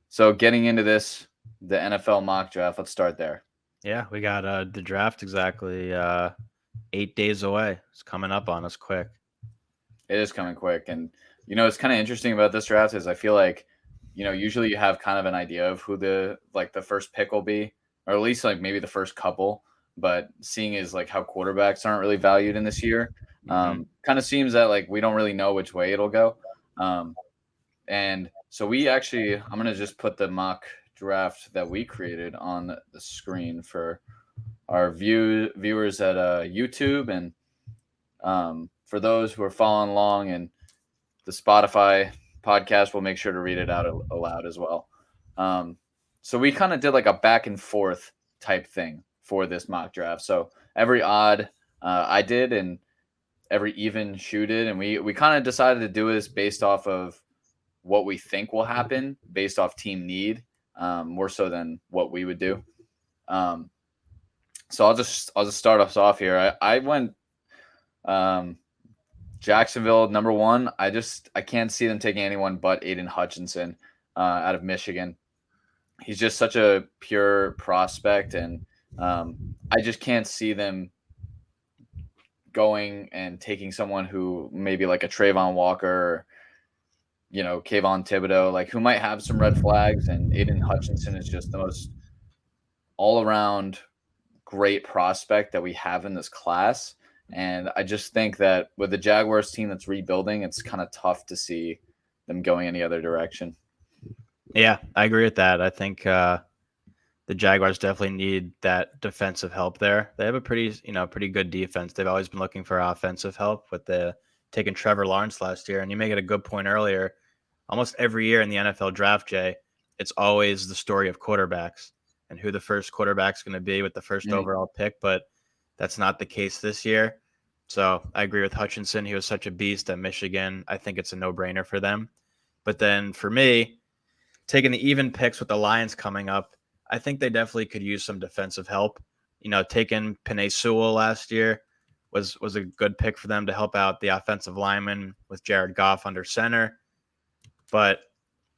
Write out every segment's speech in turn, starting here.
So getting into the NFL mock draft, let's start there. Yeah, we got the draft exactly 8 days away. It's coming up on us quick. It is coming quick, and it's kind of interesting about this draft is I feel like, usually you have kind of an idea of who the first pick will be, or at least like maybe the first couple. But seeing is like how quarterbacks aren't really valued in this year, Hmm. kind of seems that like we don't really know which way it'll go. Um, And so I'm going to just put the mock draft that we created on the screen for our viewers at YouTube, and for those who are following along in the Spotify podcast, we'll make sure to read it out aloud as well. Um, so we kind of did like a back and forth type thing for this mock draft. So every odd I did, and every even Shu did, and we kind of decided to do this based off of what we think will happen based off team need, more so than what we would do. Um, so I'll just start us off here. I went um, Jacksonville number one. I can't see them taking anyone but Aiden Hutchinson out of Michigan. He's just such a pure prospect, and I just can't see them going and taking someone who maybe like a Trayvon Walker, or, Kayvon Thibodeau, like who might have some red flags. And Aiden Hutchinson is just the most all around great prospect that we have in this class. And I just think that with the Jaguars team that's rebuilding, it's kind of tough to see them going any other direction. Yeah, I agree with that. I think the Jaguars definitely need that defensive help there. They have a pretty good defense. They've always been looking for offensive help with the taking Trevor Lawrence last year. And you make it a good point earlier. Almost every year in the NFL draft, Jay, it's always the story of quarterbacks and who the first quarterback's going to be with the first Mm. overall pick. But that's not the case this year. So I agree with Hutchinson. He was such a beast at Michigan. I think it's a no-brainer for them. But then for me, taking the even picks with the Lions coming up, I think they definitely could use some defensive help. Taking Penei Sewell last year was a good pick for them to help out the offensive lineman with Jared Goff under center. But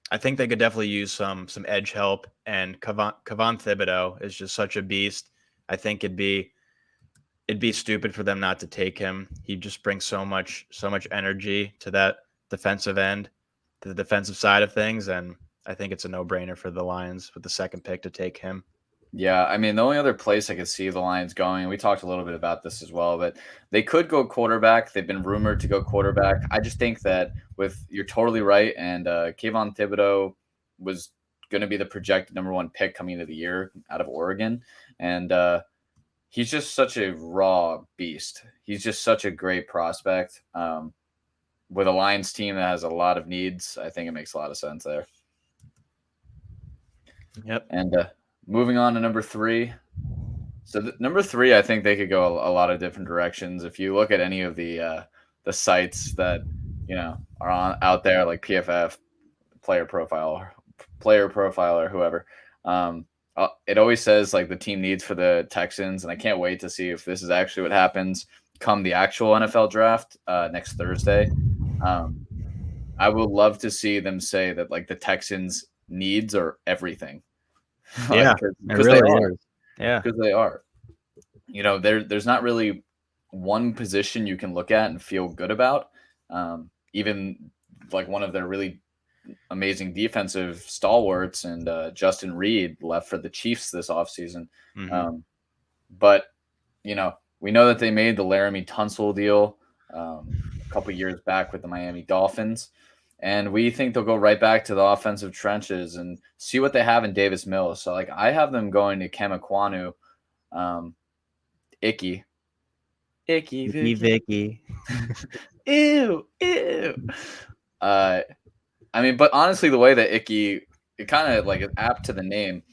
I think they could definitely use some edge help. And Kayvon Thibodeau is just such a beast. I think it'd be stupid for them not to take him. He just brings so much energy to that defensive end, to the defensive side of things, and I think it's a no-brainer for the Lions with the second pick to take him. Yeah, I mean, the only other place I could see the Lions going, and we talked a little bit about this as well, but they could go quarterback. They've been rumored to go quarterback. I just think that you're totally right, and Kayvon Thibodeau was going to be the projected number one pick coming into the year out of Oregon, and he's just such a raw beast. He's just such a great prospect. With a Lions team that has a lot of needs, I think it makes a lot of sense there. Yep. And moving on to number three. So number three, I think they could go a lot of different directions. If you look at any of the sites that are on out there, like PFF, Player Profile, Player Profile, or whoever, it always says like the team needs for the Texans, and I can't wait to see if this is actually what happens come the actual NFL draft next Thursday. I would love to see them say that like the Texans needs are everything, Yeah, like it because they really are, is. Yeah. because they are. There's not really one position you can look at and feel good about. Even like one of their really amazing defensive stalwarts, and Justin Reed left for the Chiefs this offseason. Hmm. Um, but we know that they made the Laramie Tunsil deal a couple years back with the Miami Dolphins, and we think they'll go right back to the offensive trenches and see what they have in Davis Mills. So like I have them going to Kemaquanu, um, Icky, Icky Vicky Vicky. Vicky. Ew, ew. Uh, I mean, but honestly, the way that Icky, it kind of like is apt to the name.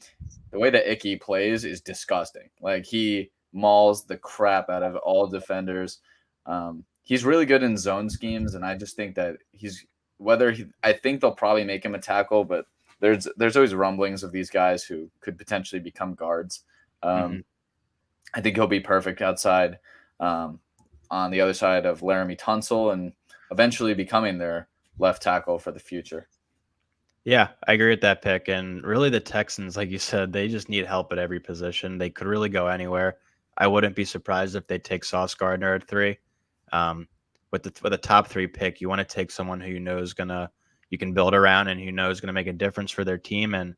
The way that Icky plays is disgusting. Like he mauls the crap out of all defenders. He's really good in zone schemes, and I just think that I think they'll probably make him a tackle, but there's always rumblings of these guys who could potentially become guards. Hmm. Um, I think he'll be perfect outside, um, on the other side of Laramie Tunsil, and eventually becoming their left tackle for the future. Yeah, I agree with that pick. And really, the Texans, like you said, they just need help at every position. They could really go anywhere. I wouldn't be surprised if they take Sauce Gardner at 3. Um, with a top 3 pick, you want to take someone who you know is gonna you can build around and who knows is gonna make a difference for their team. And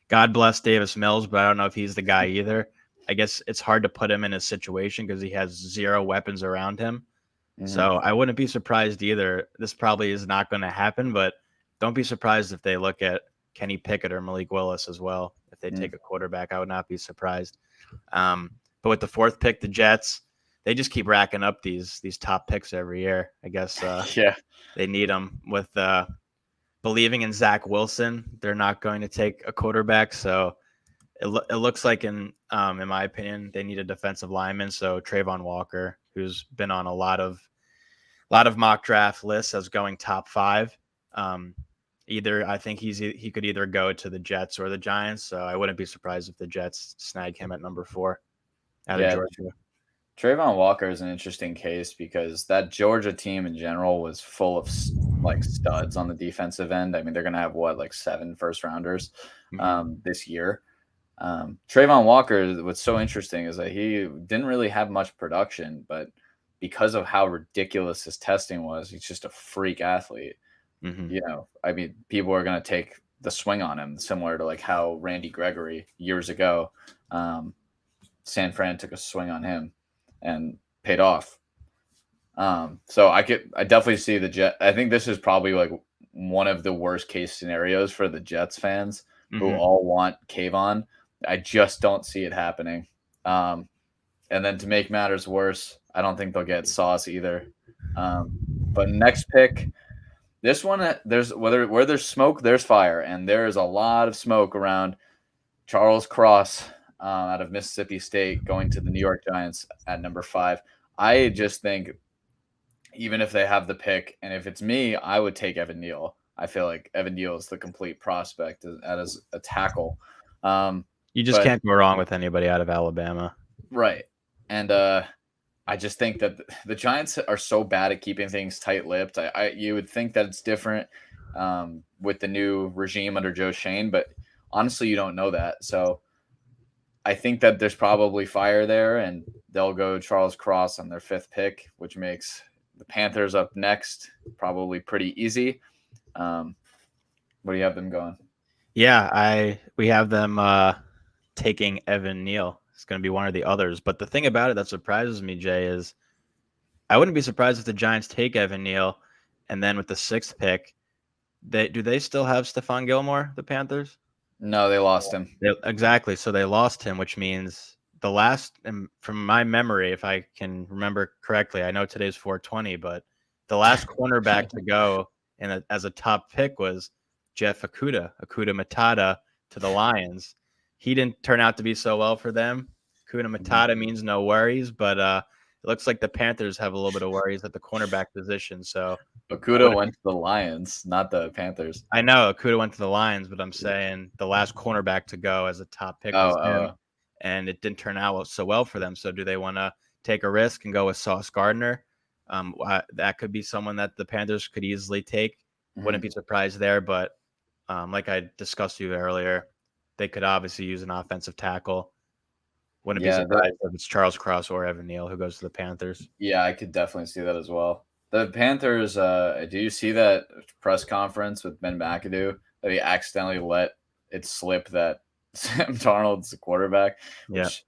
God bless Davis Mills, but I don't know if he's the guy either. I guess it's hard to put him in a situation because he has 0 weapons around him. Hmm. So I wouldn't be surprised either. This probably is not going to happen, but don't be surprised if they look at Kenny Pickett or Malik Willis as well. If they take a quarterback, I would not be surprised. But with the 4th pick, the Jets, they just keep racking up these top picks every year. I guess Yeah. they need them with believing in Zach Wilson. They're not going to take a quarterback, so it looks like in my opinion, they need a defensive lineman. So Trayvon Walker, who's been on a lot of mock draft lists as going top 5. Either I think he could either go to the Jets or the Giants. So I wouldn't be surprised if the Jets snag him at number 4 out of Yeah. Georgia. Trayvon Walker is an interesting case because that Georgia team in general was full of like studs on the defensive end. I mean, they're going to have what, like 7 first rounders this year. Trayvon Walker, what's so interesting is that he didn't really have much production, but because of how ridiculous his testing was, he's just a freak athlete. Mm-hmm. You know, I mean, people are going to take the swing on him, similar to like how Randy Gregory years ago, San Fran took a swing on him and paid off. So I definitely see the Jet. I think this is probably like one of the worst case scenarios for the Jets fans who all want Kayvon. I just don't see it happening. And then to make matters worse, I don't think they'll get Sauce either. But next pick, this one, there's where there's smoke, there's fire, and there is a lot of smoke around Charles Cross out of Mississippi State going to the New York Giants at number 5. I just think even if they have the pick, and if it's me, I would take Evan Neal. I feel like Evan Neal is the complete prospect as a tackle. You just But can't go wrong with anybody out of Alabama. right, and I just think that the Giants are so bad at keeping things tight-lipped. You would think that it's different with the new regime under Joe Shane, but honestly, you don't know that. So I think that there's probably fire there, and they'll go Charles Cross on their 5th pick, which makes the Panthers up next probably pretty easy. What do you have them going? Yeah, we have them taking Evan Neal. It's going to be one of the others. But the thing about it that surprises me, Jay, is I wouldn't be surprised if the Giants take Evan Neal, and then with the 6th pick, do they still have Stephon Gilmore, the Panthers? No, they lost him. Exactly. So they lost him, which means the last, and from my memory, if I can remember correctly, I know today's 420, but the last cornerback to go as a top pick was Jeff Okudah Matata to the Lions. He didn't turn out to be so well for them. Okudah Matata means no worries, but it looks like the Panthers have a little bit of worries at the cornerback position. So Okudah went to the Lions, not the Panthers. I know Okudah went to the Lions, but I'm saying the last cornerback to go as a top pick was him, and it didn't turn out so well for them. So do they want to take a risk and go with Sauce Gardner? That could be someone that the Panthers could easily take. Wouldn't be surprised there, but like I discussed with you earlier, they could obviously use an offensive tackle. Wouldn't be surprised if it's Charles Cross or Evan Neal who goes to the Panthers. Yeah, I could definitely see that as well. The Panthers, do you see that press conference with Ben McAdoo that he accidentally let it slip that Sam Darnold's the quarterback, which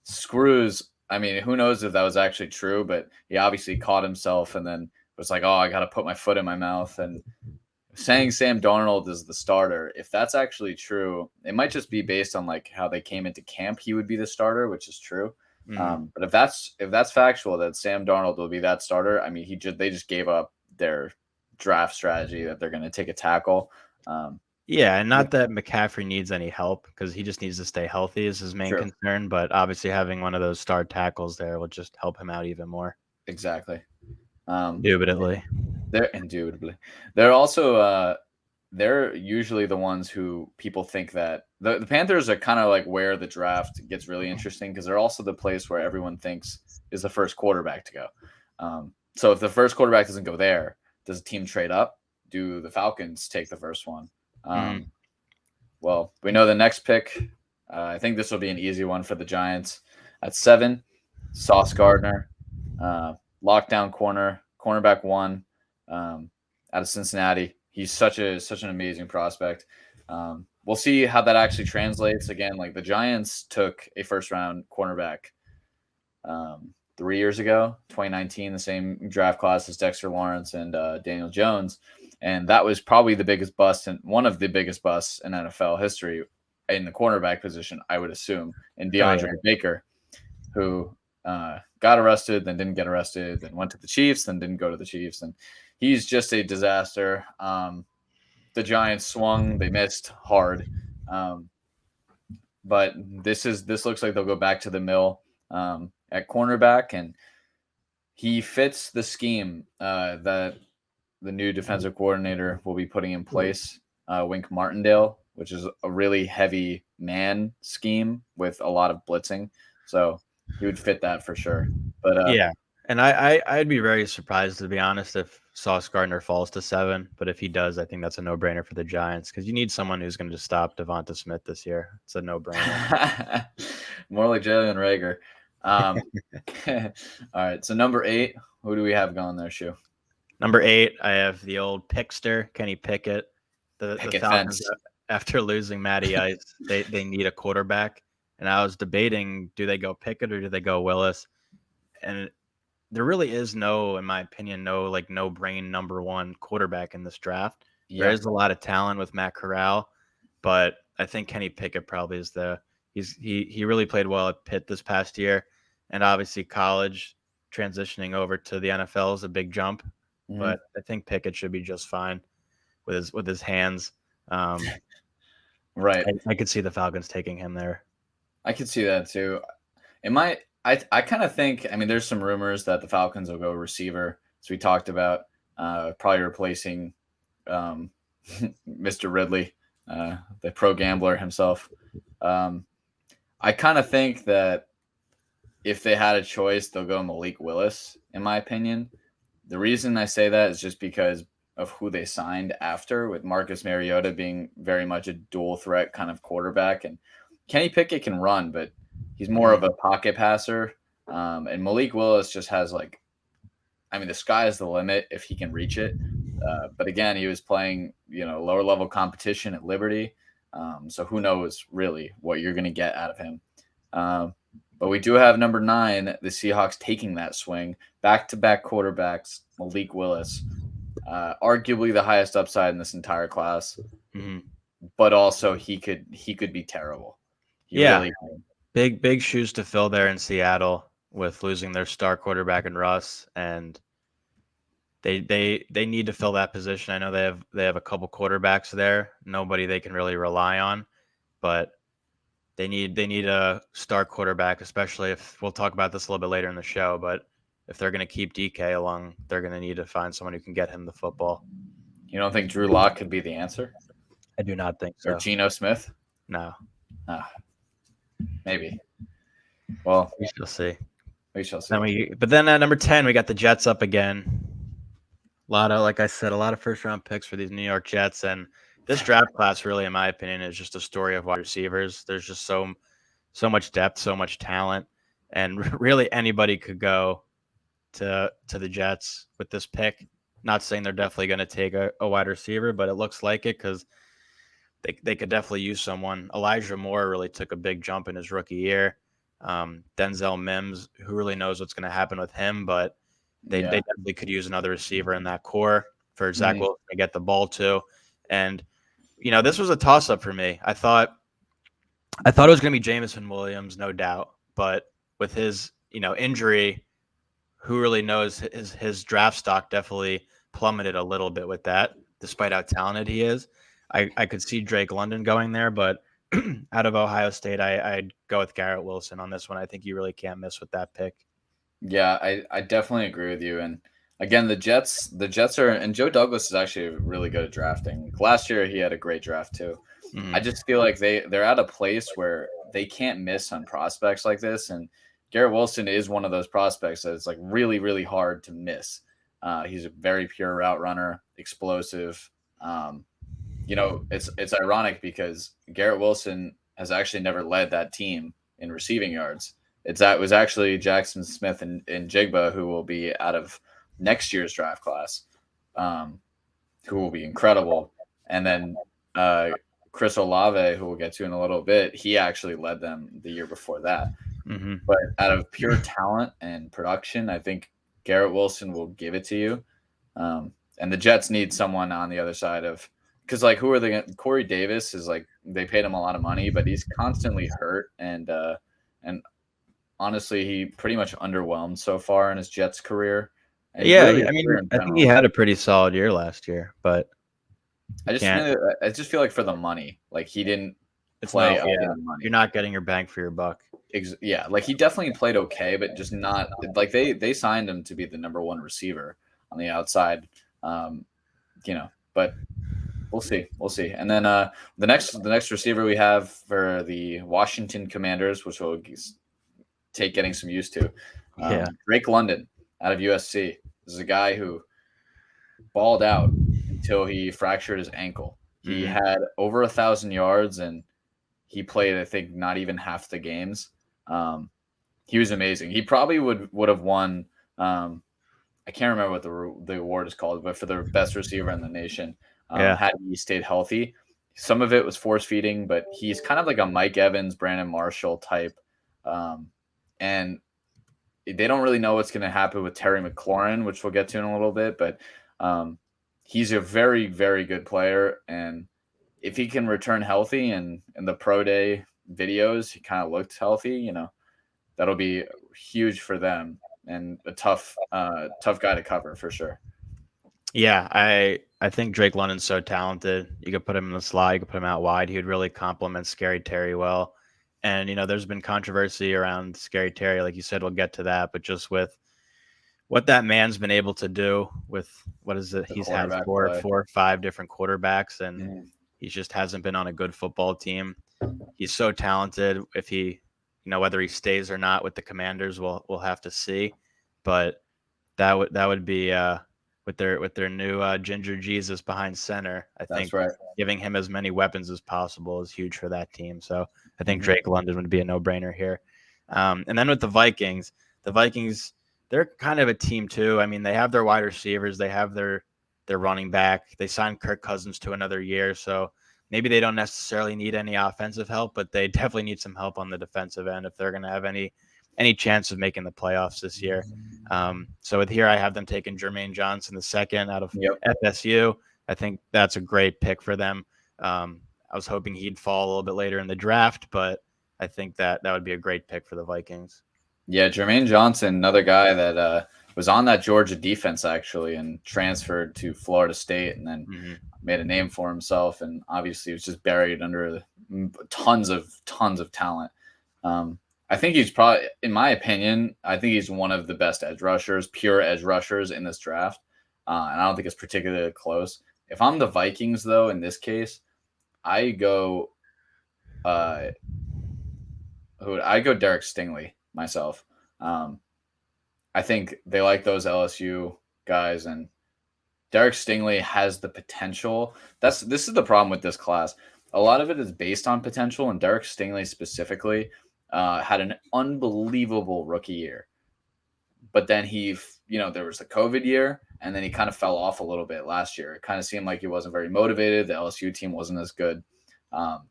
screws. I mean, who knows if that was actually true, but he obviously caught himself and then was like, oh, I got to put my foot in my mouth. And saying Sam Darnold is the starter, if that's actually true, it might just be based on like how they came into camp. He would be the starter, which is true. But if that's factual that Sam Darnold will be that starter, I mean, they just gave up their draft strategy that they're going to take a tackle. Yeah, and not that McCaffrey needs any help because he just needs to stay healthy is his main concern. But obviously, having one of those star tackles there will just help him out even more. Exactly. Indubitably. They're also they're usually the ones who people think that the Panthers are kind of like where the draft gets really interesting because they're also the place where everyone thinks is the first quarterback to go. So if the first quarterback doesn't go there, does the team trade up? Do the Falcons take the first one? Mhm. Well, we know the next pick. I think this will be an easy one for the Giants. At 7, Sauce Gardner, lockdown cornerback 1, out of Cincinnati. He's such an amazing prospect. We'll see how that actually translates. Again, like the Giants took a first round cornerback 3 years ago, 2019, the same draft class as Dexter Lawrence and Daniel Jones. And that was probably the biggest bust and one of the biggest busts in NFL history in the cornerback position, I would assume, in Oh yeah. DeAndre Baker, who got arrested, then didn't get arrested, then went to the Chiefs, then didn't go to the Chiefs. And he's just a disaster. The Giants swung, they missed hard. But this looks like they'll go back to the mill at cornerback, and he fits the scheme that the new defensive coordinator will be putting in place, Wink Martindale, which is a really heavy man scheme with a lot of blitzing. So he would fit that for sure. But Yeah. And I'd be very surprised, to be honest, if Sauce Gardner falls to 7. But if he does, I think that's a no-brainer for the Giants because you need someone who's going to stop Devonta Smith this year. It's a no-brainer. more like Jalen Rager. All right. So number 8, who do we have going there, Shu? Number 8, I have the old Pickster, Kenny Pickett. The Picket Falcons, fence. after losing Matty Ice, they need a quarterback. And I was debating, do they go Pickett or do they go Willis? And there really is no, in my opinion, no brain number 1 quarterback in this draft. There Yeah. is a lot of talent with Matt Corral, but I think Kenny Pickett probably is he really played well at Pitt this past year, and obviously college transitioning over to the NFL is a big jump, but I think Pickett should be just fine with his hands. Right. I could see the Falcons taking him there. I could see that too. I kind of think, I mean, there's some rumors that the Falcons will go receiver, as we talked about, probably replacing Mr. Ridley, the pro gambler himself. I kind of think that if they had a choice, they'll go Malik Willis, in my opinion. The reason I say that is just because of who they signed after, with Marcus Mariota being very much a dual threat kind of quarterback. And Kenny Pickett can run, but he's more of a pocket passer. And Malik Willis just has the sky is the limit if he can reach it. But again, he was playing, lower level competition at Liberty. So who knows really what you're going to get out of him. But we do have number 9, the Seahawks taking that swing. Back-to-back quarterbacks, Malik Willis. Arguably the highest upside in this entire class. Mm-hmm. But also he could be terrible. Really big shoes to fill there in Seattle with losing their star quarterback in Russ, and they need to fill that position. I know they have a couple quarterbacks there, nobody they can really rely on, but they need a star quarterback, especially if we'll talk about this a little bit later in the show. But if they're going to keep DK along, they're going to need to find someone who can get him the football. You don't think Drew Lock could be the answer? I do not think so. Or Geno Smith? No. Maybe. Well, we shall see. We shall see. But then at number 10, we got the Jets up again. Like I said, a lot of first round picks for these New York Jets, and this draft class really, in my opinion, is just a story of wide receivers. There's just so much depth, so much talent, and really anybody could go to the Jets with this pick. Not saying they're definitely going to take a wide receiver, but it looks like it because they could definitely use someone. Elijah Moore really took a big jump in his rookie year. Denzel Mims, who really knows what's going to happen with him, but they definitely could use another receiver in that core for Zach Wilson to get the ball to. And, this was a toss-up for me. I thought it was going to be Jameson Williams, no doubt. But with his, injury, who really knows, his draft stock definitely plummeted a little bit with that, despite how talented he is. I could see Drake London going there, but out of Ohio State, I'd go with Garrett Wilson on this one. I think you really can't miss with that pick. Yeah, I definitely agree with you. And again, the Jets are, and Joe Douglas is actually really good at drafting. Last year, he had a great draft too. Mm-hmm. I just feel like they're at a place where they can't miss on prospects like this. And Garrett Wilson is one of those prospects that it's really, really hard to miss. He's a very pure route runner, explosive. it's ironic because Garrett Wilson has actually never led that team in receiving yards. It was actually Jackson Smith and Jigba who will be out of next year's draft class, um, who will be incredible, and then uh, Chris Olave, who we'll get to in a little bit, he actually led them the year before that. Mm-hmm. But out of pure talent and production, I think Garrett Wilson will give it to you. And the Jets need someone on the other side of because like who are they? Corey Davis is like they paid him a lot of money, but he's constantly hurt and honestly he pretty much underwhelmed so far in his Jets career and Yeah, really his I mean, career in I think he general. had a pretty solid year last year, but I you just can't. feel I just feel like for the money, like he didn't It's play not. up to Yeah, the you're money. not getting your bang for your buck. Yeah, like he definitely played okay, but just not like they signed him to be the number one receiver on the outside. Um, but we'll see. And then the next receiver we have for the Washington Commanders, which will take getting some used to, Yeah. Drake London out of USC. This is a guy who balled out until he fractured his ankle. He Mm-hmm. had over 1,000 yards and he played, I think, not even half the games. Um, he was amazing. He probably would have won. I can't remember what the award is called, but for the best receiver in the nation, Yeah. had he stayed healthy. Some of it was force feeding, but he's kind of like a Mike Evans, Brandon Marshall type, and they don't really know what's going to happen with Terry McLaurin, which we'll get to in a little bit. But um, he's a very, very good player, and if he can return healthy and in the pro day videos, he kind of looked healthy. That'll be huge for them and a tough guy to cover for sure. Yeah, I think Drake London's so talented. You could put him in the slot, you could put him out wide. He would really complement Scary Terry well. And there's been controversy around Scary Terry, like you said. We'll get to that, but just with what that man's been able to do with what is it? The He's had quarterback four play. or five different quarterbacks, and Mhm. he just hasn't been on a good football team. He's so talented. If he, whether he stays or not with the Commanders, we'll have to see. But that would be with their new Ginger Jesus behind center. I That's think right. giving him as many weapons as possible is huge for that team. So I think Mhm. Drake London would be a no-brainer here. And then with the Vikings, they're kind of a team too. I mean, they have their wide receivers, they have their running back. They signed Kirk Cousins to another year, so maybe they don't necessarily need any offensive help, but they definitely need some help on the defensive end if they're going to have any chance of making the playoffs this year. So with here, I have them taking Jermaine Johnson the second out of Yep. FSU. I think that's a great pick for them. I was hoping he'd fall a little bit later in the draft, but I think that would be a great pick for the Vikings. Yeah, Jermaine Johnson, another guy that was on that Georgia defense actually, and transferred to Florida State, and then Mm-hmm. made a name for himself, and obviously was just buried under tons of talent. I think he's probably, in my opinion, I think he's one of the best edge rushers, pure edge rushers in this draft, and I don't think it's particularly close. If I'm the Vikings, though, in this case, I go, uh, I go Derek Stingley myself. Um, I think they like those LSU guys, and Derek Stingley has the potential. This is the problem with this class. A lot of it is based on potential, and Derek Stingley specifically had an unbelievable rookie year. But then there was the COVID year, and then he kind of fell off a little bit last year. It kind of seemed like he wasn't very motivated. The LSU team wasn't as good. Um,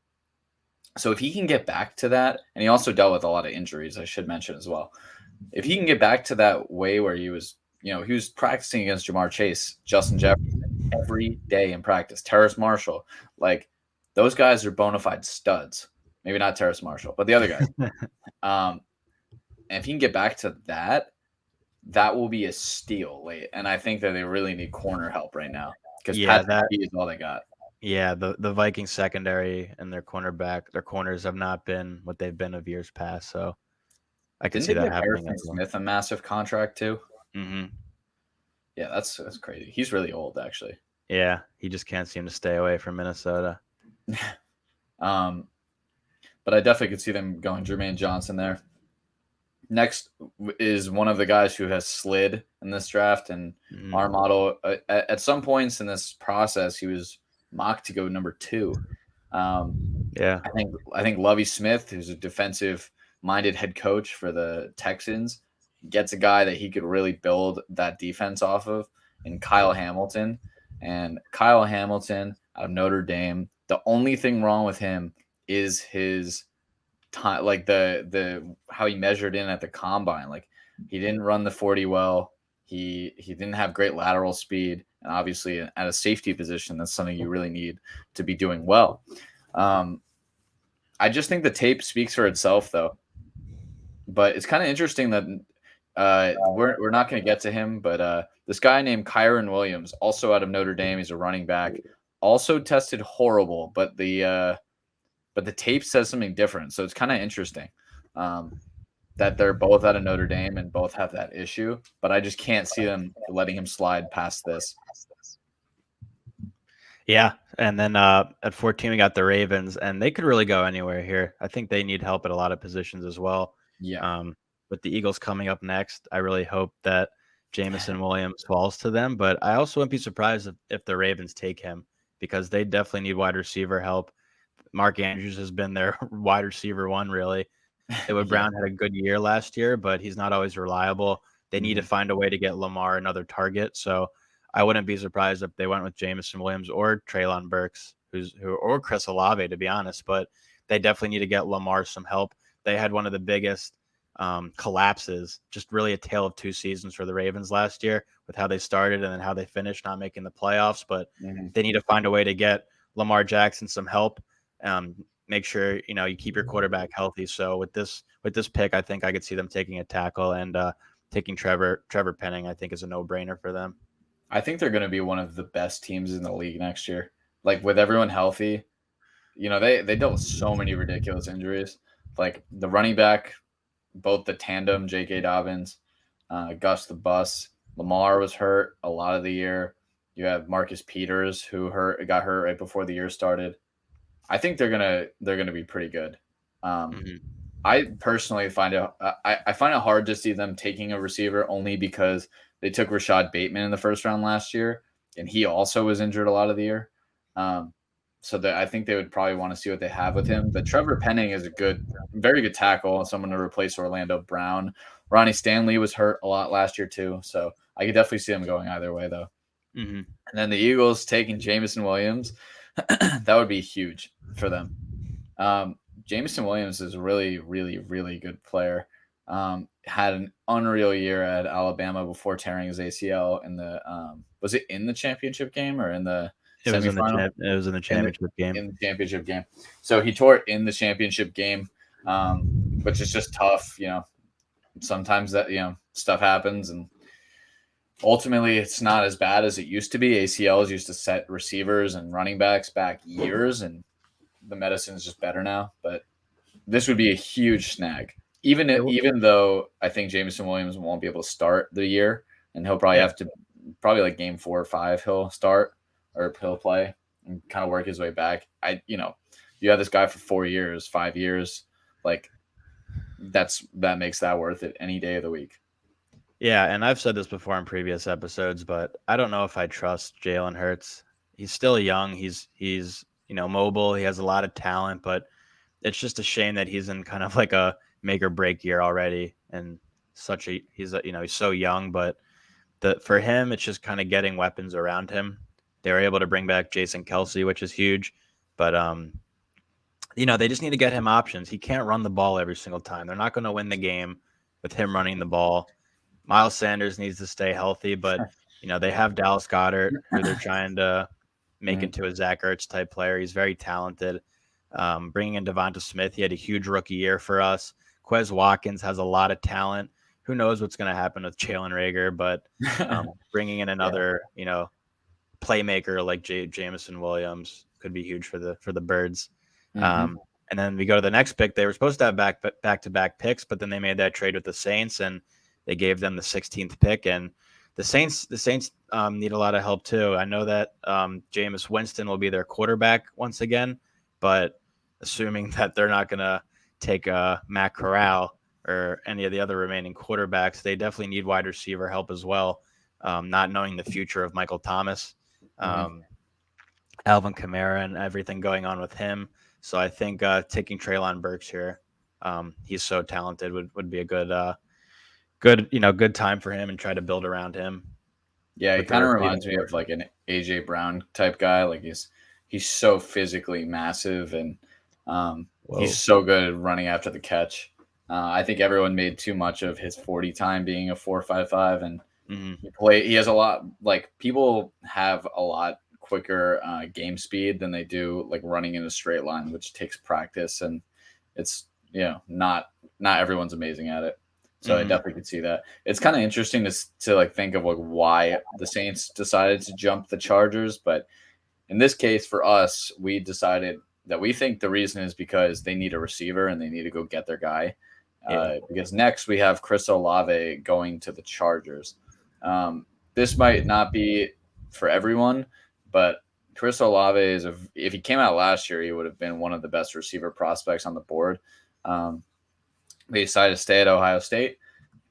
so if he can get back to that, and he also dealt with a lot of injuries, I should mention as well. If he can get back to that way where he was practicing against Jamar Chase, Justin Jefferson every day in practice, Terrace Marshall, like those guys are bona fide studs. Maybe not Terrace Marshall, but the other guys. And if he can get back to that, that will be a steal late. And I think that they really need corner help right now because Yeah, Patrick Key is all they got. yeah, the Vikings secondary and their corners have not been what they've been of years past. So I could Didn't see they that give happening Harrison as well. Smith a massive contract too? Hmm. Yeah, that's crazy. He's really old, actually. Yeah, he just can't seem to stay away from Minnesota. um, but I definitely could see them going Jermaine Johnson there. Next is one of the guys who has slid in this draft, and Mhm. our model at some points in this process, he was mock to go number 2. Um, Yeah. I think Lovie Smith, who's a defensive minded head coach for the Texans, gets a guy that he could really build that defense off of in Kyle Hamilton. And Kyle Hamilton out of Notre Dame, the only thing wrong with him is his time, like the how he measured in at the combine. Like he didn't run the 40 well. He didn't have great lateral speed, and obviously at a safety position, that's something you really need to be doing well. Um, I just think the tape speaks for itself, though. But it's kind of interesting that we're not going to get to him, but this guy named Kyron Williams, also out of Notre Dame, he's a running back, also tested horrible, but the tape says something different. So it's kind of interesting that they're both out of Notre Dame and both have that issue. But I just can't see them letting him slide past this. Yeah. And then at 14, we got the Ravens, and they could really go anywhere here. I think they need help at a lot of positions as well. Yeah. With the Eagles coming up next, I really hope that Jameson Williams falls to them. But I also wouldn't be surprised if the Ravens take him, because they definitely need wide receiver help. Mark Andrews has been their wide receiver one, really. Edward Yeah. Brown had a good year last year, but he's not always reliable. They need to Mhm. find a way to get Lamar another target. So I wouldn't be surprised if they went with Jameson Williams or Treylon Burks, or Chris Olave, to be honest. But they definitely need to get Lamar some help. They had one of the biggest collapses, just really a tale of two seasons for the Ravens last year, with how they started and then how they finished, not making the playoffs. But Mhm. they need to find a way to get Lamar Jackson some help. Make sure you keep your quarterback healthy. So with this pick, I think I could see them taking a tackle, and taking Trevor Penning, I think, is a no brainer for them. I think they're going to be one of the best teams in the league next year. Like with everyone healthy, they dealt with so many ridiculous injuries. Like the running back, both the tandem, J.K. Dobbins, Gus the Bus, Lamar was hurt a lot of the year. You have Marcus Peters, who got hurt right before the year started. I think they're gonna be pretty good. Um, Mm-hmm. I personally I find it hard to see them taking a receiver, only because they took Rashad Bateman in the first round last year, and he also was injured a lot of the year. Um, so that I think they would probably want to see what they have with him. But Trevor Penning is a very good tackle, and someone to replace Orlando Brown. Ronnie Stanley was hurt a lot last year too, so I could definitely see them going either way though. Mm-hmm. And then the Eagles taking Jameson Williams, that would be huge for them. Um, Jameson Williams is a really, really, really good player. Had an unreal year at Alabama before tearing his ACL in the was it in the championship game or in the semifinal? It was in the In the championship game. championship game. So he tore it in the championship game, which is just tough. Sometimes that stuff happens, and ultimately it's not as bad as it used to be. ACLs used to set receivers and running backs back years, and the medicine is just better now. But this would be a huge snag. Even though I think Jameson Williams won't be able to start the year, and he'll probably Yeah. have to like game 4 or 5 he'll start, or he'll play and kind of work his way back. You have this guy for 4 years, 5 years, like that makes that worth it any day of the week. Yeah, and I've said this before in previous episodes, but I don't know if I trust Jalen Hurts. He's still young. He's mobile. He has a lot of talent, but it's just a shame that he's in kind of like a make or break year already. And he's so young, but for him, it's just kind of getting weapons around him. They were able to bring back Jason Kelsey, which is huge, but they just need to get him options. He can't run the ball every single time. They're not going to win the game with him running the ball. Miles Sanders needs to stay healthy, but they have Dallas Goedert, who they're trying to make into a Zach Ertz type player. He's very talented. Bringing in Devonta Smith, he had a huge rookie year for us. Quez Watkins has a lot of talent. Who knows what's going to happen with Jalen Reagor, but bringing in another playmaker like Jameson Williams could be huge for the Birds. And then we go to the next pick. They were supposed to have back-to-back picks, but then they made that trade with the Saints, and they gave them the 16th pick. And the Saints need a lot of help too. I know that Jameis Winston will be their quarterback once again, but assuming that they're not going to take Matt Corral or any of the other remaining quarterbacks, they definitely need wide receiver help as well. Not knowing the future of Michael Thomas. Alvin Kamara and everything going on with him. So I think taking Traylon Burks here, he's so talented, would be a good time for him and try to build around him Yeah, he with the kind of receiving reminds me core. of like an AJ Brown type guy. Like he's so physically massive, and he's Whoa. so good at running after the catch. I think everyone made too much of his 40 time being a 4.55, and Hmm. he has a lot. Like people have a lot quicker game speed than they do like running in a straight line, which takes practice, and it's not everyone's amazing at it. So I Hmm. definitely could see that. It's kind of interesting to like think of like why the Saints decided to jump the Chargers, but in this case for us, we decided that we think the reason is because they need a receiver and they need to go get their guy. Yeah. Because next we have Chris Olave going to the Chargers. Um, this might not be for everyone, but Chris Olave if he came out last year, he would have been one of the best receiver prospects on the board. Um, they decided to stay at Ohio State,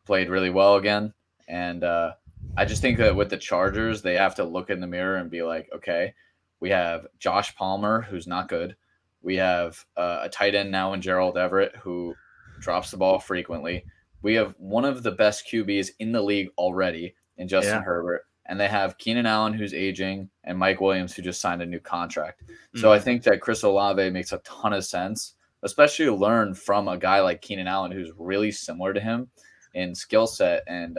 played really well again, and I just think that with the Chargers, they have to look in the mirror and be like, okay, we have Josh Palmer, who's not good. We have a tight end now in Gerald Everett, who drops the ball frequently. We have one of the best QBs in the league already in Justin Yeah. Herbert, and they have Keenan Allen, who's aging, and Mike Williams, who just signed a new contract. So I Hmm. think that Chris Olave makes a ton of sense, especially to learn from a guy like Keenan Allen, who's really similar to him in skill set. And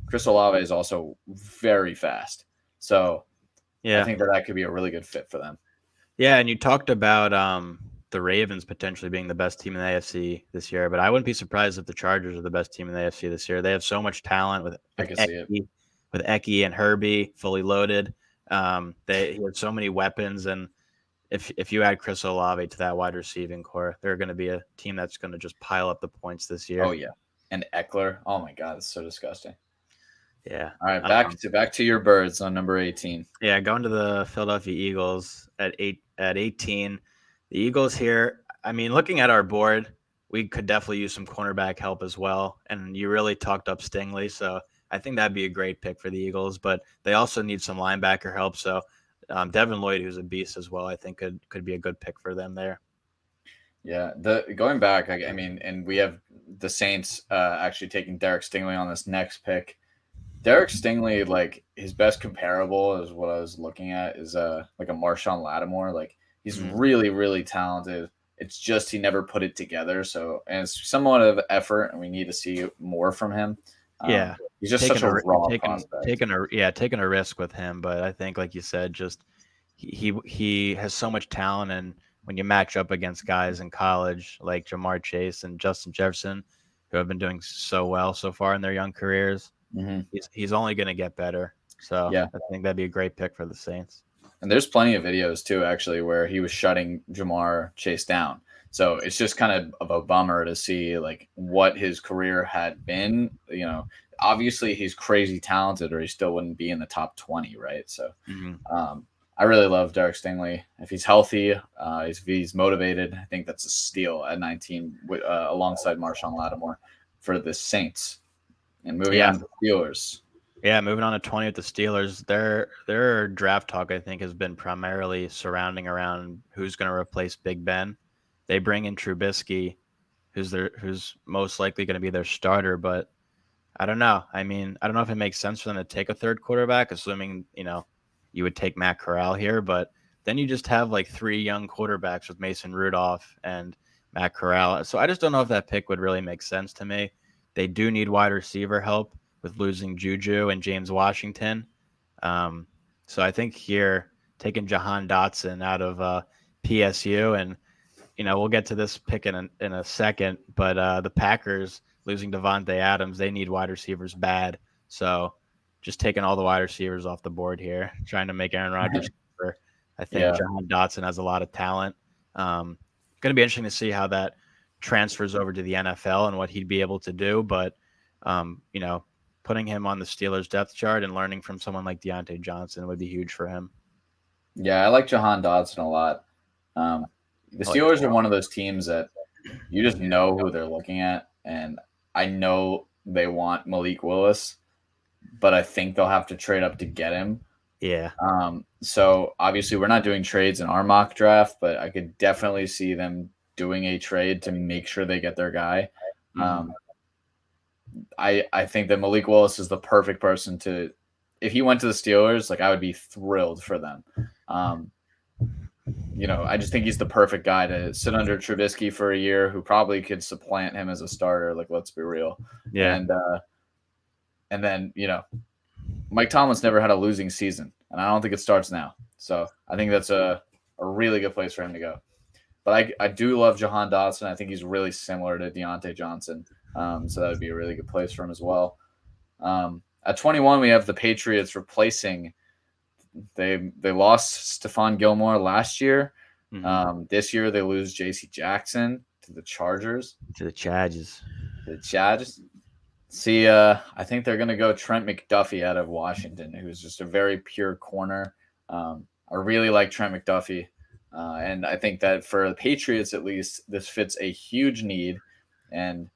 Chris Olave is also very fast. So I Yeah. think that could be a really good fit for them. Yeah. And you talked about the Ravens potentially being the best team in the AFC this year, but I wouldn't be surprised if the Chargers are the best team in the AFC this year. They have so much talent with I with can see it. Eki, with Eki and Herbie fully loaded. They he has so many weapons, and if you add Chris Olave to that wide receiving core, they're going to be a team that's going to just pile up the points this Oh, year. yeah. And Eckler. Oh, my God. It's so disgusting. Yeah. All right. Um, Back to your birds on number 18. yeah, going to the Philadelphia Eagles at 18. The Eagles here, I mean, looking at our board, we could definitely use some cornerback help as well. And you really talked up Stingley, so I think that'd be a great pick for the Eagles. But they also need some linebacker help. So Devin Lloyd, who's a beast as well, I think could be a good pick for them there. Yeah. The going back, I mean, and we have the Saints actually taking Derek Stingley on this next pick. Derek Stingley, like his best comparable is what I was looking at is like a Marshawn Lattimore. Like he's Mhm. really, really talented. It's just he never put it together. So and it's somewhat of effort, and we need to see more from him. Yeah, He's just such a raw prospect. taking a risk with him, but I think, like you said, just he has so much talent, and when you match up against guys in college like Jamar Chase and Justin Jefferson, who have been doing so well so far in their young careers, Hmm. he's only going to get better. So Yeah, I think that'd be a great pick for the Saints. and there's plenty of videos too, actually, where he was shutting Jamar Chase down. So it's just kind of a bummer to see like what his career had been. Obviously he's crazy talented, or he still wouldn't be in the top 20, right? So Hmm. um, I really love Derek Stingley. If he's healthy, if he's motivated, I think that's a steal at 19 alongside Marshawn Lattimore for the Saints. And moving Yeah, on to the Steelers. yeah. Moving on to 20 with the Steelers, their draft talk I think has been primarily surrounding around who's going to replace Big Ben. They bring in Trubisky, who's most likely going to be their starter. But I don't know. I mean, I don't know if it makes sense for them to take a third quarterback, assuming you would take Matt Corral here. But then you just have like three young quarterbacks with Mason Rudolph and Matt Corral. So I just don't know if that pick would really make sense to me. They do need wide receiver help with losing Juju and James Washington. Um, so I think here taking Jahan Dotson out of PSU, and we'll get to this pick in a second, but the Packers losing Devontae Adams, they need wide receivers bad. So just taking all the wide receivers off the board here, trying to make Aaron Rodgers. I think Yeah. John Dotson has a lot of talent. Going to be interesting to see how that transfers over to the NFL and what he'd be able to do. But um, you know, putting him on the Steelers depth chart and learning from someone like Deontay Johnson would be huge for him. Yeah, I like Jahan Dodson a lot. Um, the I like him Steelers a are lot. one of those teams that you just know who they're looking at, and I know they want Malik Willis, but I think they'll have to trade up to get him. Yeah. So obviously we're not doing trades in our mock draft, but I could definitely see them doing a trade to make sure they get their guy. Mhm. I think that Malik Willis is the perfect person to, if he went to the Steelers, like I would be thrilled for them. Um, I just think he's the perfect guy to sit under Trubisky for a year, who probably could supplant him as a starter. Like, let's be real. Yeah. And then Mike Tomlin's never had a losing season, and I don't think it starts now. So I think that's a really good place for him to go. But I do love Jahan Dotson. I think he's really similar to Deontay Johnson. So that would be a really good place for him as well. At 21, we have the Patriots replacing. They lost Stephon Gilmore last year. This year they lose J.C. Jackson to the Chargers. To the Chargers. The Chads. See, I think they're going to go Trent McDuffie out of Washington, who's just a very pure corner. I really like Trent McDuffie. And I think that for the Patriots, at least, this fits a huge need. And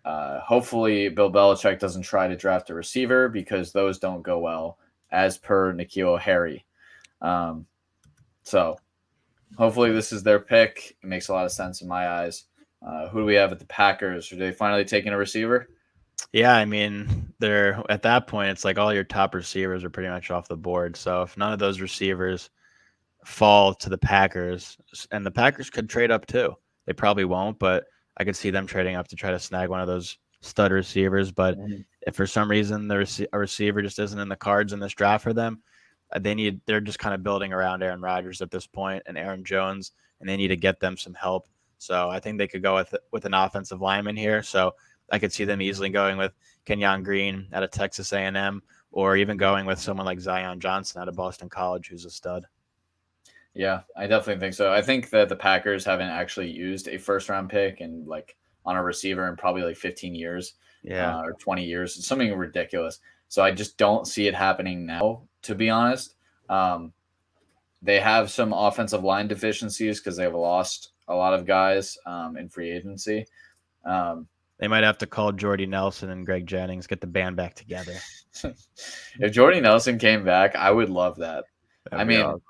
hopefully Bill Belichick doesn't try to draft a receiver, because those don't go well, as per N'Keal Harry. So hopefully this is their pick. It makes a lot of sense in my eyes. Who do we have at the Packers? Are they finally taking a receiver? Yeah, I mean, they're at that point, it's like all your top receivers are pretty much off the board. So if none of those receivers fall to the Packers, and the Packers could trade up too. They probably won't, but I could see them trading up to try to snag one of those stud receivers. But if for some reason a receiver just isn't in the cards in this draft for them, they're just kind of building around Aaron Rodgers at this point and Aaron Jones, and they need to get them some help. So I think they could go with an offensive lineman here. So I could see them easily going with Kenyon Green out of Texas A&M, or even going with someone like Zion Johnson out of Boston College, who's a stud. Yeah, I definitely think so. I think that the Packers haven't actually used a first round pick and like on a receiver in probably like 15 years, Yeah. or 20 years. It's something ridiculous. So I just don't see it happening now, to be honest. They have some offensive line deficiencies because they've lost a lot of guys in free agency. They might have to call Jordy Nelson and Greg Jennings, get the band back together. If Jordy Nelson came back, I would love that. I mean, awesome.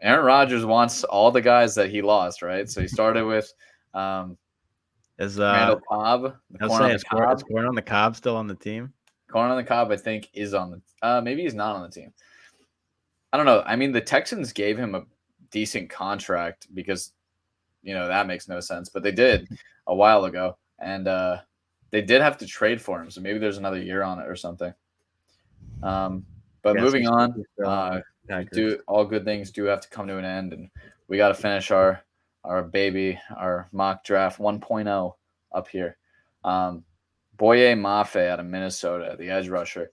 Aaron Rodgers wants all the guys that he lost, right? So he started with Randall Cobb. Is Corn on the Cob still on the team? Corn on the Cob, I think, is on the. Maybe he's not on the team. I don't know. I mean, the Texans gave him a decent contract because, that makes no sense, but they did a while ago, and they did have to trade for him. So maybe there's another year on it or something. But moving on, all good things do have to come to an end, and we got to finish our mock draft 1.0 up here. Boye Mafe out of Minnesota, the edge rusher.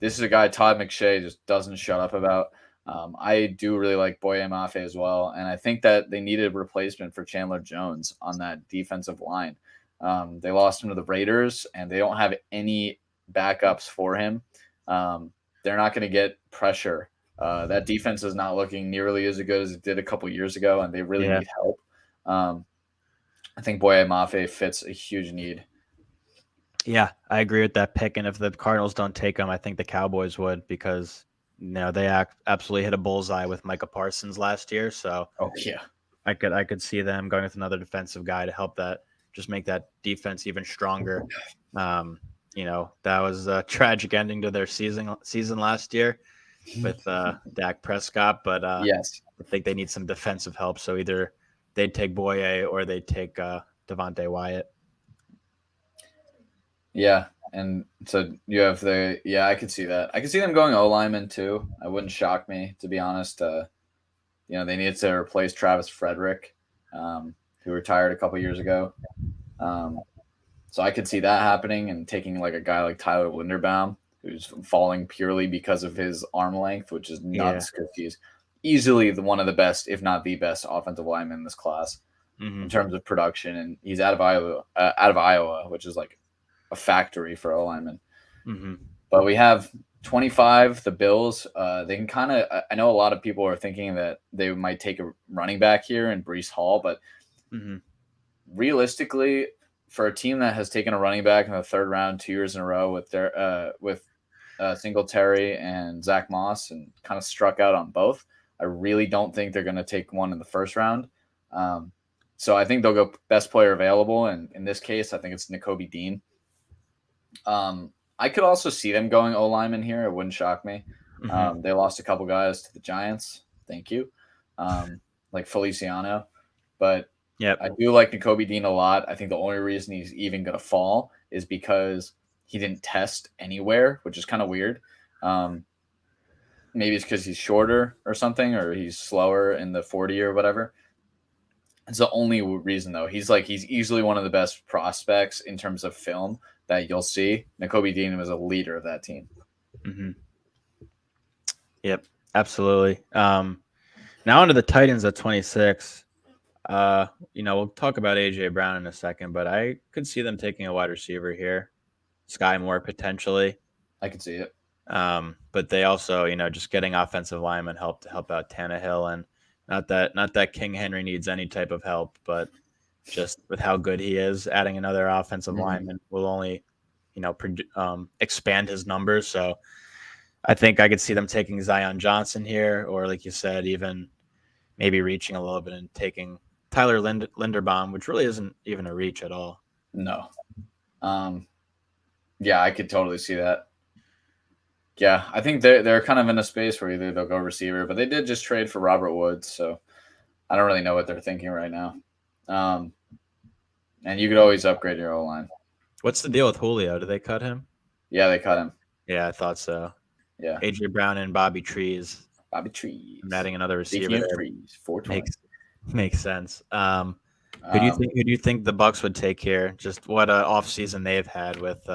This is a guy Todd McShay just doesn't shut up about. I do really like Boye Mafe as well, and I think that they needed a replacement for Chandler Jones on that defensive line. They lost him to the Raiders, and they don't have any backups for him. They're not going to get pressure. That defense is not looking nearly as good as it did a couple years ago, and they really need help. I think Boye Mafe fits a huge need. Yeah, I agree with that pick. And if the Cardinals don't take him, I think the Cowboys would, because they absolutely hit a bullseye with Micah Parsons last year. So I could see them going with another defensive guy to help just make that defense even stronger. That was a tragic ending to their season last year with Dak Prescott, but yes, I think they need some defensive help. So either they'd take Boye or they'd take Devontae Wyatt. Yeah, and so you have I could see that. I could see them going O lineman too. It wouldn't shock me, to be honest. They needed to replace Travis Frederick, who retired a couple years ago. So I could see that happening, and taking like a guy like Tyler Linderbaum, who's falling purely because of his arm length, which is nuts because he's easily one of the best, if not the best, offensive lineman in this class in terms of production. And he's out of Iowa, which is like a factory for O linemen. But we have 25, the Bills. They can kind of. I know a lot of people are thinking that they might take a running back here in Breece Hall, but realistically, for a team that has taken a running back in the third round 2 years in a row with Singletary and Zach Moss and kind of struck out on both. I really don't think they're going to take one in the first round. So I think they'll go best player available, and in this case, I think it's Nakobe Dean. I could also see them going O lineman here. It wouldn't shock me. They lost a couple guys to the Giants. Thank you, like Feliciano, but I do like Nakobe Dean a lot. I think the only reason he's even going to fall is because he didn't test anywhere, which is kind of weird. Maybe it's because he's shorter or something, or he's slower in the 40 or whatever. It's the only reason, though. He's easily one of the best prospects in terms of film that you'll see. Nakobe Dean was a leader of that team. Mm-hmm. Yep, absolutely. Now onto the Titans at 26. We'll talk about AJ Brown in a second, but I could see them taking a wide receiver here. Sky Moore potentially. I could see it. But they also, just getting offensive linemen to help out Tannehill, and not that King Henry needs any type of help, but just with how good he is, adding another offensive lineman will only, expand his numbers. So I think I could see them taking Zion Johnson here, or like you said, even maybe reaching a little bit and taking Tyler Linderbaum, which really isn't even a reach at all. No. Yeah, I could totally see that. Yeah, I think they're kind of in a space where either they'll go receiver, but they did just trade for Robert Woods, so I don't really know what they're thinking right now. And you could always upgrade your O-line. What's the deal with Julio? Did they cut him? Yeah, they cut him. Yeah, I thought so. Yeah. AJ Brown and Bobby Trees. Bobby Trees. I'm adding another receiver there. Trees, 420. Makes sense. Who do you think the Bucs would take here? Just what an offseason they've had with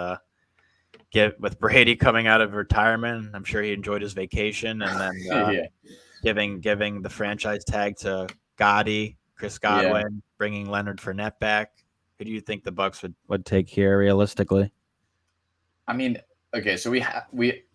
Brady coming out of retirement. I'm sure he enjoyed his vacation, and then giving the franchise tag to Gotti, Chris Godwin, bringing Leonard Fournette back. Who do you think the Bucs would take here realistically? I mean, okay, so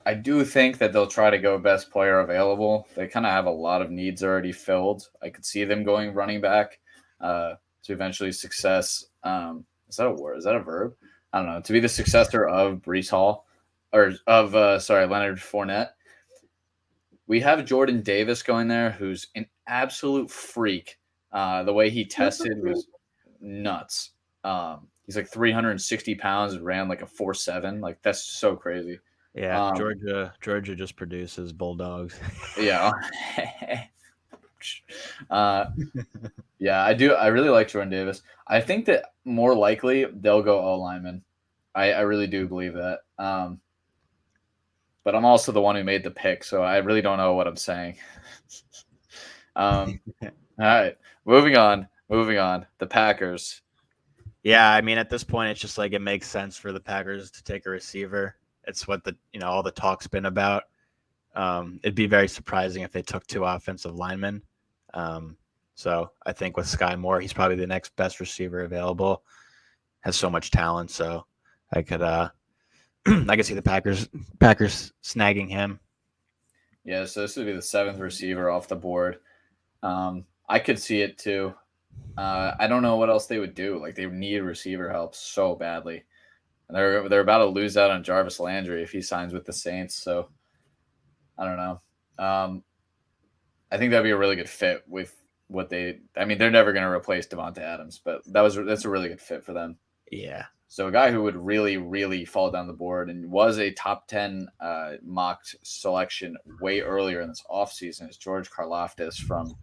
I do think that they'll try to go best player available. They kind of have a lot of needs already filled. I could see them going running back to eventually success. Is that a word? Is that a verb? I don't know. To be the successor of Breece Hall, or of Leonard Fournette. We have Jordan Davis going there, who's an absolute freak. The way he tested was nuts. He's like 360 pounds, ran like a 4.7. Like, that's so crazy. Yeah, Georgia just produces Bulldogs. Yeah. Yeah, I do. I really like Jordan Davis. I think that more likely they'll go O lineman. I really do believe that. But I'm also the one who made the pick, so I really don't know what I'm saying. All right, moving on. The Packers. Yeah, I mean, at this point, it's just like it makes sense for the Packers to take a receiver. It's what all the talk's been about. It'd be very surprising if they took two offensive linemen. So I think with Sky Moore, he's probably the next best receiver available. Has so much talent, so I could see the Packers snagging him. Yeah, so this would be the 7th receiver off the board. I could see it too. I don't know what else they would do. Like, they need receiver help so badly. And they're about to lose out on Jarvis Landry if he signs with the Saints. So I don't know. I think that'd be a really good fit with what they're never going to replace Devonta Adams, but that's a really good fit for them. Yeah. So a guy who would really, really fall down the board and was a top 10 mocked selection way earlier in this offseason is George Karlaftis from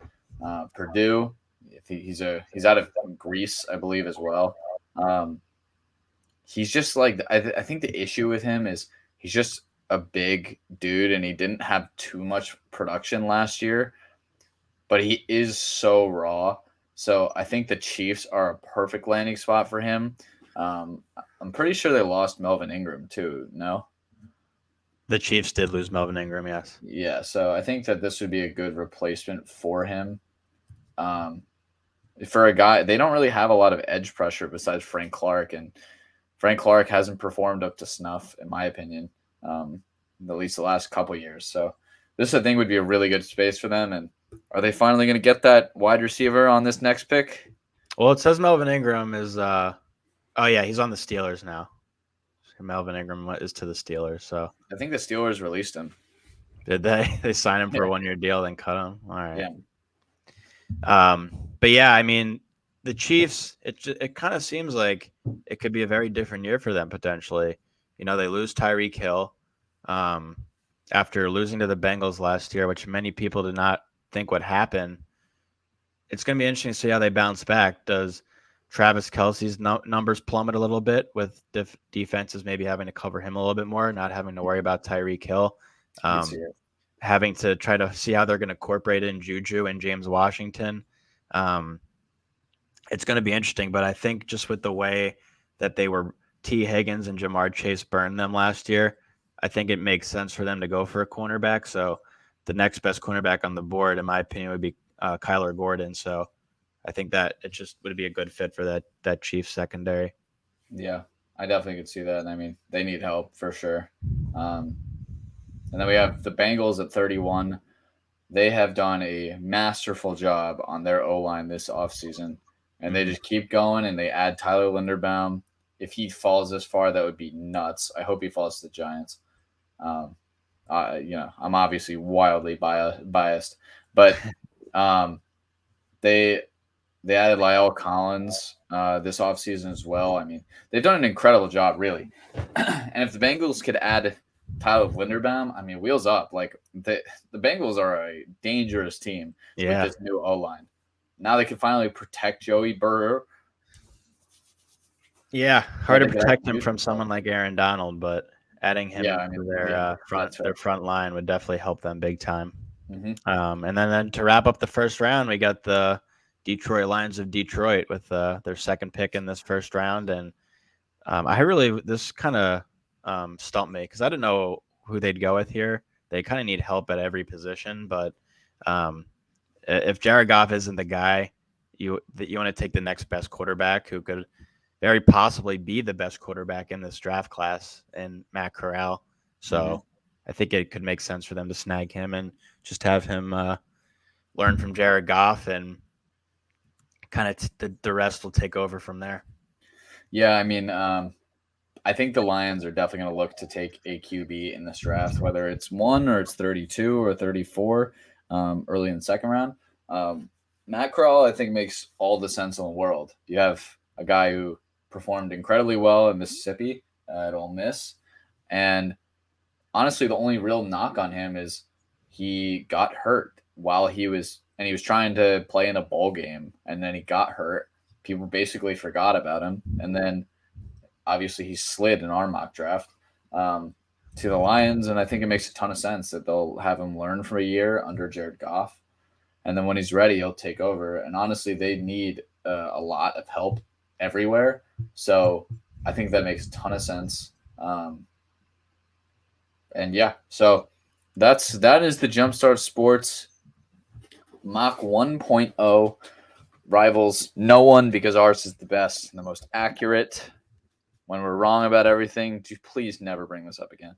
Purdue. He's out of Greece, I believe, as well. He's just like, I think the issue with him is he's just a big dude and he didn't have too much production last year, but he is so raw. So I think the Chiefs are a perfect landing spot for him. I'm pretty sure they lost Melvin Ingram too. No? The Chiefs did lose Melvin Ingram, yes. Yeah, so I think that this would be a good replacement for him. For a guy, they don't really have a lot of edge pressure besides Frank Clark, and Frank Clark hasn't performed up to snuff, in my opinion, at least the last couple of years. So this, I think, would be a really good space for them. And are they finally going to get that wide receiver on this next pick? Well, it says Melvin Ingram is he's on the Steelers now. Melvin Ingram is to the Steelers. So I think the Steelers released him. did they? They signed him for a Yeah. 1-year deal, then cut him. All right. Yeah. But yeah, I mean, the Chiefs. It kind of seems like it could be a very different year for them potentially. They lose Tyreek Hill after losing to the Bengals last year, which many people did not think would happen. It's going to be interesting to see how they bounce back. Does Travis Kelce's numbers plummet a little bit with defenses maybe having to cover him a little bit more, not having to worry about Tyreek Hill, I can see it. having to try to see how they're going to incorporate in Juju and James Washington. It's going to be interesting, but I think just with the way that they were T. Higgins and Jamar Chase burned them last year, I think it makes sense for them to go for a cornerback. So the next best cornerback on the board, in my opinion, would be Kyler Gordon. So I think that it just would be a good fit for that Chiefs secondary. Yeah, I definitely could see that. And I mean, they need help for sure. And then we have the Bengals at 31. They have done a masterful job on their O-line this offseason. And they just keep going and they add Tyler Linderbaum. If he falls this far, that would be nuts. I hope he falls to the Giants. I'm obviously wildly biased, but they added Lyle Collins this offseason as well. I mean, they've done an incredible job, really. And if the Bengals could add Tyler Linderbaum, I mean, wheels up. Like the Bengals are a dangerous team with this new O-line. Now they can finally protect Joey Burrow. Yeah, hard to protect him from someone like Aaron Donald, but adding him to their front line would definitely help them big time. Mm-hmm. And then to wrap up the first round, we got the Detroit Lions of Detroit with their second pick in this first round, and this kind of stumped me because I didn't know who they'd go with here. They kind of need help at every position, but if Jared Goff isn't the guy, you want to take the next best quarterback who could very possibly be the best quarterback in this draft class in Matt Corral. So I think it could make sense for them to snag him and just have him learn from Jared Goff, and kind of the rest will take over from there. Yeah, I mean, I think the Lions are definitely going to look to take a QB in this draft, whether it's 1 or it's 32 or 34 early in the second round. Matt Corral, I think, makes all the sense in the world. You have a guy who performed incredibly well in Mississippi at Ole Miss. And honestly, the only real knock on him is he got hurt while he was trying to play in a bowl game, and then he got hurt. People basically forgot about him. And then obviously he slid in our mock draft to the Lions. And I think it makes a ton of sense that they'll have him learn for a year under Jared Goff. And then when he's ready, he'll take over. And honestly, they need a lot of help everywhere. So I think that makes a ton of sense. And yeah, so that is the Jumpstart Sports Mock 1.0. Rivals no one because ours is the best and the most accurate. When we're wrong about everything, please never bring this up again.